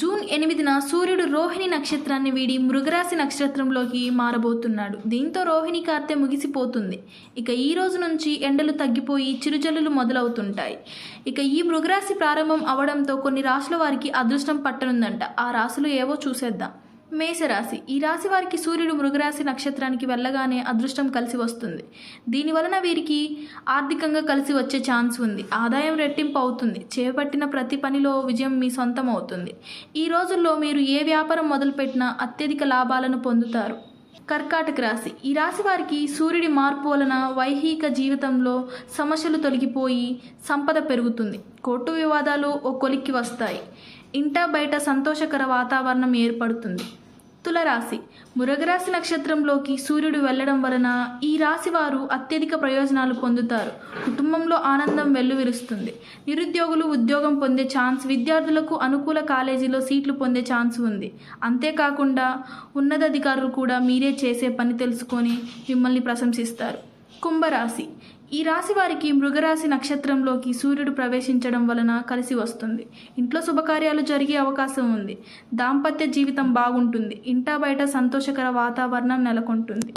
June 8న సూర్యుడు రోహిణి నక్షత్రాన్ని వీడి మృగరాశి నక్షత్రంలోకి మారబోతున్నాడు. దీంతో రోహిణి కార్తె ముగిసిపోతుంది. ఇక ఈ రోజు నుంచి ఎండలు తగ్గిపోయి చిరుజల్లులు మొదలవుతుంటాయి. ఇక ఈ మృగరాశి ప్రారంభం అవడంతో కొన్ని రాశుల వారికి అదృష్టం పట్టనుందంట. ఆ రాశులు ఏవో చూసేద్దాం. మేషరాశి. ఈ రాశి వారికి సూర్యుడు మృగరాశి నక్షత్రానికి వెళ్ళగానే అదృష్టం కలిసి వస్తుంది. దీనివలన వీరికి ఆర్థికంగా కలిసి వచ్చే ఛాన్స్ ఉంది. ఆదాయం రెట్టింపు అవుతుంది. చేపట్టిన ప్రతి పనిలో విజయం మీ సొంతం అవుతుంది. ఈ రోజుల్లో మీరు ఏ వ్యాపారం మొదలుపెట్టినా అత్యధిక లాభాలను పొందుతారు. కర్కాటక రాశి. ఈ రాశి వారికి సూర్యుడి మార్పు వలన వైవాహిక జీవితంలో సమస్యలు తొలగిపోయి సంపద పెరుగుతుంది. కోర్టు వివాదాలు ఓ కొలిక్కి వస్తాయి. ఇంట బయట సంతోషకర వాతావరణం ఏర్పడుతుంది. తులరాశి. మృగరాశి నక్షత్రంలోకి సూర్యుడు వెళ్లడం వలన ఈ రాశి వారు అత్యధిక ప్రయోజనాలు పొందుతారు. కుటుంబంలో ఆనందం వెల్లువిరుస్తుంది. నిరుద్యోగులు ఉద్యోగం పొందే ఛాన్స్, విద్యార్థులకు అనుకూల కాలేజీలో సీట్లు పొందే ఛాన్స్ ఉంది. అంతేకాకుండా ఉన్నతాధికారులు కూడా మీరే చేసే పని తెలుసుకొని మిమ్మల్ని ప్రశంసిస్తారు. కుంభరాశి. ఈ రాశి వారికి మృగరాశి నక్షత్రంలోకి సూర్యుడు ప్రవేశించడం వలన కలిసి వస్తుంది. ఇంట్లో శుభకార్యాలు జరిగే అవకాశం ఉంది. దాంపత్య జీవితం బాగుంటుంది. ఇంటా బయట సంతోషకర వాతావరణం నెలకొంటుంది.